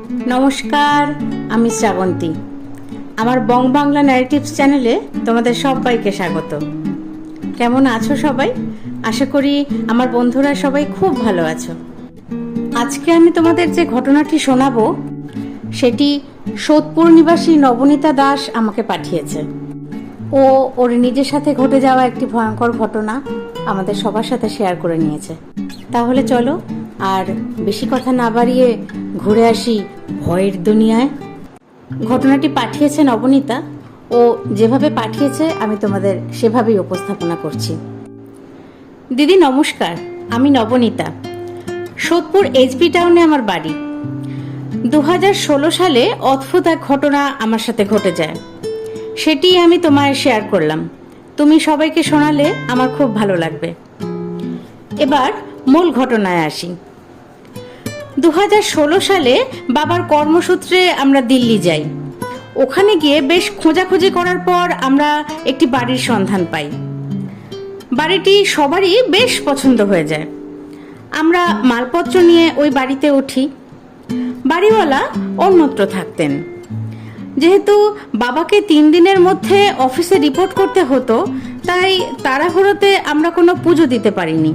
নমস্কার, আমি শ্রাবন্তী। আমার বং বাংলা ন্যারেটিভস চ্যানেলে তোমাদের সবাইকে স্বাগত। কেমন আছো সবাই? আশা করি আমার বন্ধুরা সবাই খুব ভালো আছো। আজকে আমি তোমাদের যে ঘটনাটি শোনাবো সেটি সোদপুর নিবাসী নবনীতা দাস আমাকে পাঠিয়েছে। ও ওর নিজের সাথে ঘটে যাওয়া একটি ভয়ঙ্কর ঘটনা আমাদের সবার সাথে শেয়ার করে নিয়েছে। তাহলে চলো আর বেশি কথা না বাড়িয়ে ঘুরে আসি ভয়ের দুনিয়ায়। ঘটনাটি পাঠিয়েছে নবনীতা। ও যেভাবে পাঠিয়েছে আমি তোমাদের সেভাবেই উপস্থাপনা করছি। দিদি নমস্কার, আমি নবনীতা। সোদপুর এইচবি টাউনে আমার বাড়ি। 2016 সালে অদ্ভুত এক ঘটনা আমার সাথে ঘটে যায়, সেটি আমি তোমায় শেয়ার করলাম। তুমি সবাইকে শোনালে আমার খুব ভালো লাগবে। এবার মূল ঘটনায় আসি। 2016 সালে বাবার কর্মসূত্রে আমরা দিল্লি যাই। ওখানে গিয়ে বেশ খোঁজাখুঁজি করার পর আমরা একটি বাড়ির সন্ধান পাই। বাড়িটি সবারই বেশ পছন্দ হয়ে যায়। আমরা মালপত্র নিয়ে ওই বাড়িতে উঠি। বাড়িওয়ালা অন্যত্র থাকতেন। যেহেতু বাবাকে 3 দিনের মধ্যে অফিসে রিপোর্ট করতে হতো, তাই তাড়াহুড়োতে আমরা কোনো পুজো দিতে পারিনি।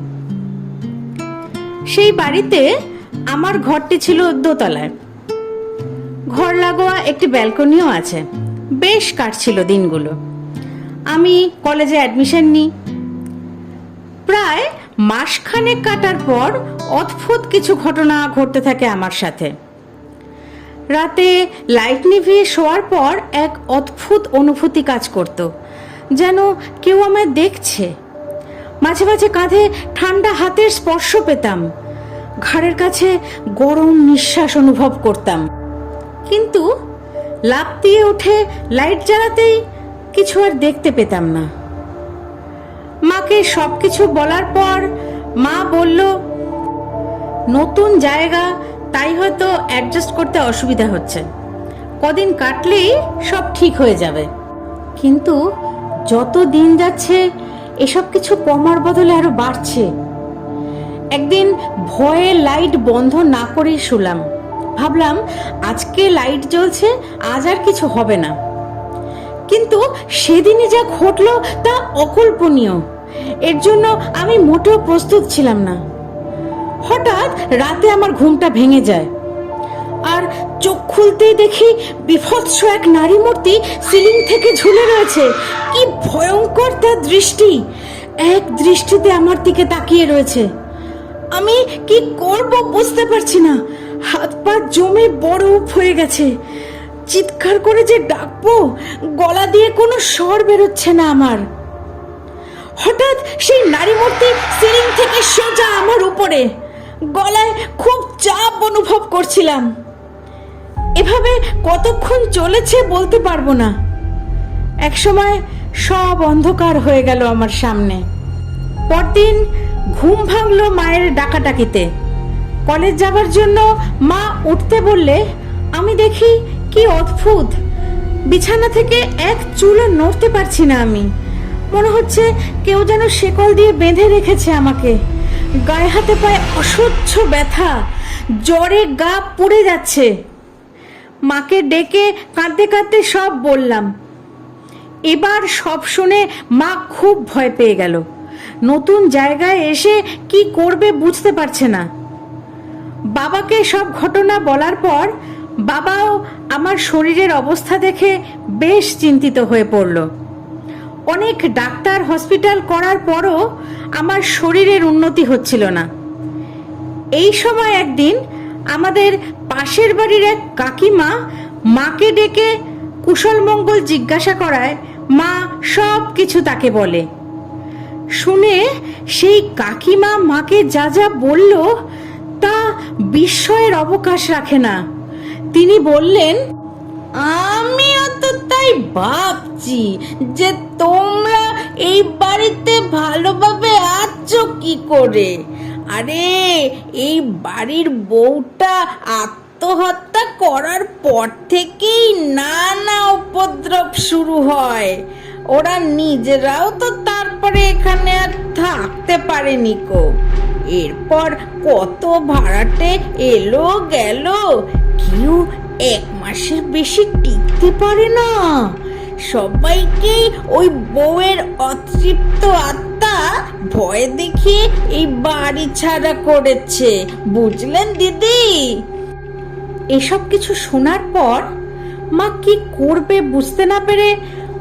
সেই বাড়িতে আমার ঘরটি ছিল দোতলায়। ঘর লাগোয়া একটি ব্যালকনিও আছে। বেশ কাটছিল দিনগুলো। আমি কলেজে অ্যাডমিশন নিই। প্রায় মাসখানেক কাটার পর অদ্ভুত কিছু ঘটনা ঘটতে থাকে আমার সাথে। রাতে লাইট নিভিয়ে শোয়ার পর এক অদ্ভুত অনুভূতি কাজ করত, যেন কেউ আমায় দেখছে। মাঝে মাঝে কাঁধে ঠান্ডা হাতের স্পর্শ পেতাম, ঘাড়ের কাছে গরম নিঃশ্বাস অনুভব করতাম। কিন্তু লাফ দিয়ে উঠে লাইট জ্বালাতেই কিছু আর দেখতে পেতাম না। মাকে সবকিছু বলার পর মা বলল, নতুন জায়গা, তাই হয়তো অ্যাডজাস্ট করতে অসুবিধা হচ্ছে, কদিন কাটলেই সব ঠিক হয়ে যাবে। কিন্তু যত দিন যাচ্ছে এসব কিছু কমার বদলে আরো বাড়ছে। একদিন ভয়ে লাইট বন্ধ না করেই শুলাম। ভাবলাম আজকে লাইট জ্বলছে, আজ আর কিছু হবে না। কিন্তু সেদিনই যা ঘটলো তা অকল্পনীয়। এর জন্য আমি মোটেও প্রস্তুত ছিলাম না। হঠাৎ রাতে আমার ঘুমটা ভেঙে যায়, আর চোখ খুলতেই দেখি বিভৎস এক নারী মূর্তি সিলিং থেকে ঝুলে রয়েছে। কি ভয়ঙ্কর তার দৃষ্টি! এক দৃষ্টিতে আমার দিকে তাকিয়ে রয়েছে। আমি কি করব বুঝতে পারছি না। হাত পা জমে বরফ হয়ে গেছে। চিৎকার করে যে ডাকবো, গলা দিয়ে কোনো স্বর বেরোচ্ছে না আমার। হঠাৎ সেই নারী মূর্তি সিলিং থেকে সোজা আমার উপরে। গলায় খুব চাপ অনুভব করছিলাম। এভাবে কতক্ষণ চলেছে বলতে পারবো না। একসময় সব অন্ধকার হয়ে গেল আমার সামনে। পরদিন ঘুম ভাঙলো মায়ের ডাকাডাকিতে। কলেজ যাবার জন্য মা উঠতে বললে আমি দেখি কি অদ্ভুত, বিছানা থেকে এক চুলও নড়তে পারছি না আমি। মনে হচ্ছে কেউ যেন শেকল দিয়ে বেঁধে রেখেছে আমাকে। গায়ে হাতে পায়ে অসহ্য ব্যথা, জ্বরে গা পুড়ে যাচ্ছে। মাকে ডেকে কাঁদতে কাঁদতে সব বললাম। এবার সব শুনে মা খুব ভয় পেয়ে গেল। নতুন জায়গায় এসে কি করবে বুঝতে পারছে না। বাবাকে সব ঘটনা বলার পর বাবাও আমার শরীরের অবস্থা দেখে বেশ চিন্তিত হয়ে পড়ল। অনেক ডাক্তার হসপিটাল করার পরও আমার শরীরের উন্নতি হচ্ছিল না। এই সময় একদিন আমাদের পাশের বাড়ির এক কাকিমা মাকে ডেকে কুশল মঙ্গল জিজ্ঞাসা করায় মা সব কিছু তাকে বলে। শুনে সেই কাকিমা মাকে যা যা বলল তা বিস্ময়ের অবকাশ রাখে না। তিনি বললেন, আমিও তো তাই ভাবছি যে তোমরা এই বাড়িতে ভালোভাবে আছো কি করে। আরে এই বাড়ির বউটা আত্মহত্যা করার পর থেকেই নানা উপদ্রব শুরু হয়। ওরা নিজেরাও তো তারপরে এখানে আর থাকতে পারেনি কো। এরপর কত ভাড়াটে এলো গেল, কেউ 1 মাসের বেশি টিকতে পারে না। সবাইকে ওই বউয়ের অতৃপ্ত আত্মা ভয় দেখিয়ে এই বাড়ি ছাড়া করেছে, বুঝলেন দিদি? এসব কিছু শোনার পর মা কি করবে বুঝতে না পেরে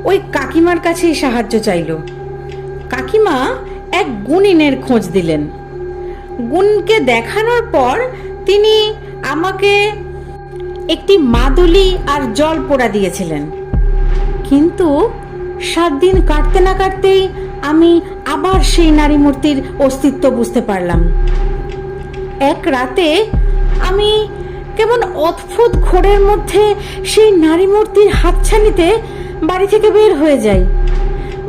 ওই কাকিমার কাছেই সাহায্য চাইল। কাকিমা এক গুণিনের খোঁজ দিলেন। গুণকে দেখানোর পর তিনি আমাকে একটি মাদুলি আর জল পোড়া দিয়েছিলেন। কিন্তু 7 দিন কাটতে না কাটতেই আমি আবার সেই নারী মূর্তির অস্তিত্ব বুঝতে পারলাম। এক রাতে আমি কেমন অদ্ভুত ঘোরের মধ্যে সেই নারী মূর্তির হাতছানিতে বাড়ি থেকে বের হয়ে যাই।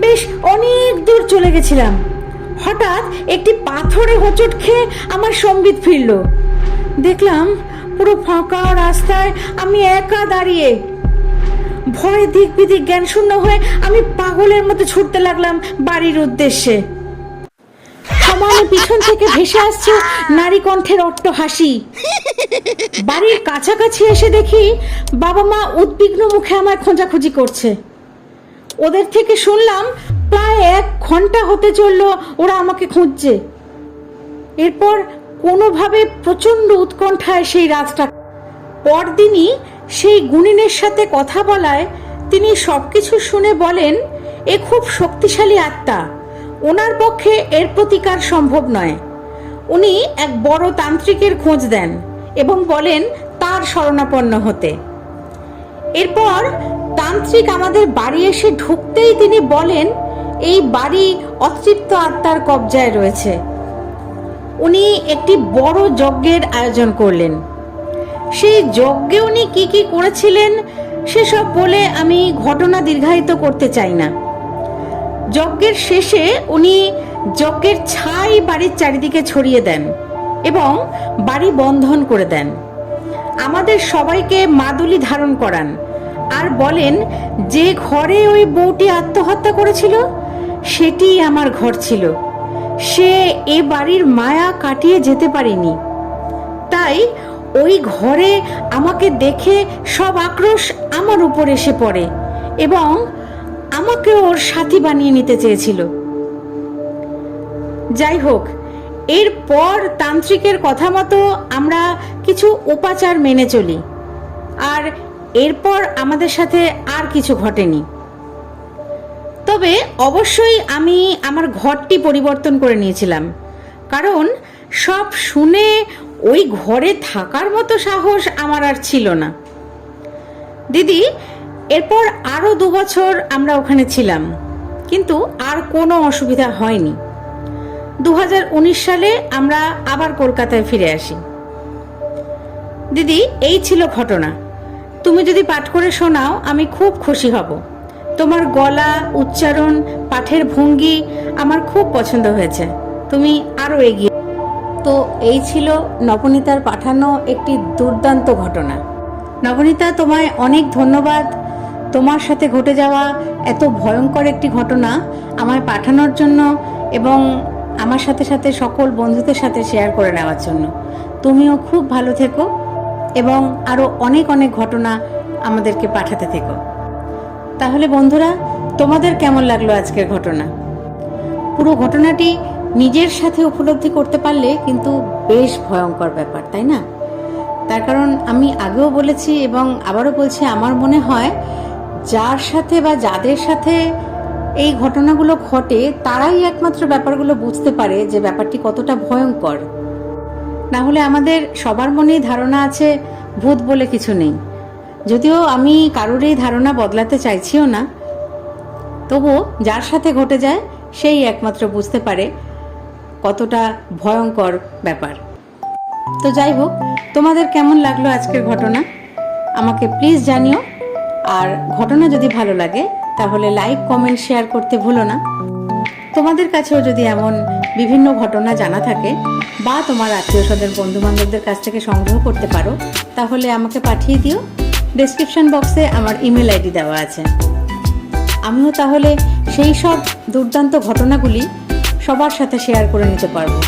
বেশ অনেক দূর চলে গেছিলাম। হঠাৎ একটি পাথরে হোঁচট খেয়ে আমার সম্বিত ফিরল। দেখলাম পুরো ফাঁকা রাস্তায় আমি একা দাঁড়িয়ে। ভয়ে দিক বিদিক জ্ঞান শূন্য হয়ে আমি পাগলের মতো ছুটতে লাগলাম বাড়ির উদ্দেশ্যে। সমানে পিছন থেকে ভেসে আসছে নারী কণ্ঠের অট্ট হাসি। বাড়ির কাছাকাছি এসে দেখি বাবা মা উদ্বিগ্ন মুখে আমায় খোঁজাখুঁজি করছে। ওদের থেকে শুনলাম প্রায় 1 ঘন্টা হতে চললো ওরা আমাকে খুঁজছে। এরপর কোনোভাবে প্রচন্ড উৎকণ্ঠায় সেই রাতটা। পরদিনই সেই গুণিনের সাথে কথা বলায় তিনি সবকিছু শুনে বলেন, এ খুব শক্তিশালী আত্মা, ওনার পক্ষে এর প্রতিকার সম্ভব নয়। উনি এক বড় তান্ত্রিকের খোঁজ দেন এবং বলেন তার শরণাপন্ন হতে। এরপর তান্ত্রিক আমাদের বাড়ি এসে ঢুকতেই তিনি বলেন এই বাড়ি অতৃপ্ত আত্মার কবজায় রয়েছে। উনি একটি বড় যজ্ঞের আয়োজন করলেন। সেই যজ্ঞে উনি কি কি করেছিলেন সেসব বলে আমি ঘটনা দীর্ঘায়িত করতে চাই না। যজ্ঞের শেষে উনি যজ্ঞের ছাই বাড়ির চারিদিকে ছড়িয়ে দেন এবং বাড়ি বন্ধন করে দেন। আমাদের সবাইকে মাদুলি ধারণ করান আর বলেন যে ঘরে ওই বউটি আত্মহত্যা করেছিল সেটি আমার ঘর ছিল। সে এ বাড়ির মায়া কাটিয়ে যেতে পারেনি, তাই ওই ঘরে আমাকে দেখে সব আক্রোশ আমার উপর এসে পড়ে এবং আমাকে ওর সাথী বানিয়ে নিতে চেয়েছিল। যাই হোক, এরপর তান্ত্রিকের কথা মতো আমরা কিছু উপাচার মেনে চলি, আর এরপর আমাদের সাথে আর কিছু ঘটেনি। তবে অবশ্যই আমি আমার ঘরটি পরিবর্তন করে নিয়েছিলাম, কারণ সব শুনে ওই ঘরে থাকার মতো সাহস আমার আর ছিল না। দিদি, এরপর আরো 2 বছর আমরা ওখানে ছিলাম, কিন্তু আর কোনো অসুবিধা হয়নি। 2019 সালে আমরা আবার কলকাতায় ফিরে আসি। দিদি, এই ছিল ঘটনা। তুমি যদি পাঠ করে শোনাও আমি খুব খুশি হব। তোমার গলা, উচ্চারণ, পাঠের ভঙ্গি আমার খুব পছন্দ হয়েছে। তুমি আরো এগিয়ে। তো এই ছিল নবনীতার পাঠানো একটি দুর্দান্ত ঘটনা। নবনীতা, তোমায় অনেক ধন্যবাদ তোমার সাথে ঘটে যাওয়া এত ভয়ঙ্কর একটি ঘটনা আমায় পাঠানোর জন্য এবং আমার সাথে সাথে সকল বন্ধুদের সাথে শেয়ার করে নেওয়ার জন্য। তুমিও খুব ভালো থেকো এবং আরও অনেক অনেক ঘটনা আমাদেরকে পাঠাতে থেকো। তাহলে বন্ধুরা, তোমাদের কেমন লাগলো আজকের ঘটনা? পুরো ঘটনাটি নিজের সাথে উপলব্ধি করতে পারলে কিন্তু বেশ ভয়ঙ্কর ব্যাপার, তাই না? তার কারণ আমি আগেও বলেছি এবং আবারও বলছি, আমার মনে হয় যার সাথে বা যাদের সাথে এই ঘটনাগুলো ঘটে তারাই একমাত্র ব্যাপারগুলো বুঝতে পারে যে ব্যাপারটি কতটা ভয়ঙ্কর। না হলে আমাদের সবার মনেই ধারণা আছে ভূত বলে কিছু নেই। যদিও আমি কারোর এই ধারণা বদলাতে চাইছিও না, তবুও যার সাথে ঘটে যায় সেই একমাত্র বুঝতে পারে কতটা ভয়ঙ্কর ব্যাপার। তো যাই হোক, তোমাদের কেমন লাগলো আজকের ঘটনা আমাকে প্লিজ জানিও। আর ঘটনা যদি ভালো লাগে তাহলে লাইক, কমেন্ট, শেয়ার করতে ভুলো না। তোমাদের কাছেও যদি এমন বিভিন্ন ঘটনা জানা থাকে বা তোমার আত্মীয় স্বজন, বন্ধু বান্ধবদের কাছ থেকে সংগ্রহ করতে পারো, তাহলে আমাকে পাঠিয়ে দিও। ডেসক্রিপশন বক্সে আমার ইমেল আইডি দেওয়া আছে। আমিও তাহলে সেই সব দুর্দান্ত ঘটনাগুলি সবার সাথে শেয়ার করে নিতে পারবো,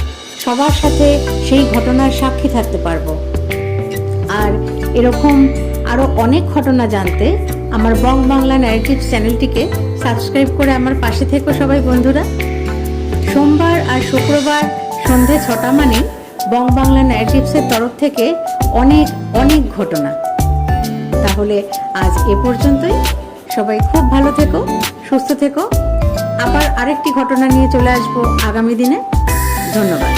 সবার সাথে সেই ঘটনার সাক্ষী থাকতে পারবো। আর এরকম আরও অনেক ঘটনা জানতে আমার বং বাংলা ন্যারেটিভস চ্যানেলটিকে সাবস্ক্রাইব করে আমার পাশে থেকো সবাই বন্ধুরা। সোমবার আর শুক্রবার সন্ধে 6টা মানে বং বাংলা ন্যারেটিভসের তরফ থেকে অনেক অনেক ঘটনা। তাহলে আজ এ পর্যন্তই। সবাই খুব ভালো থেকো, সুস্থ থেকো। আবার আরেকটি ঘটনা নিয়ে চলে আসবো আগামী দিনে। ধন্যবাদ।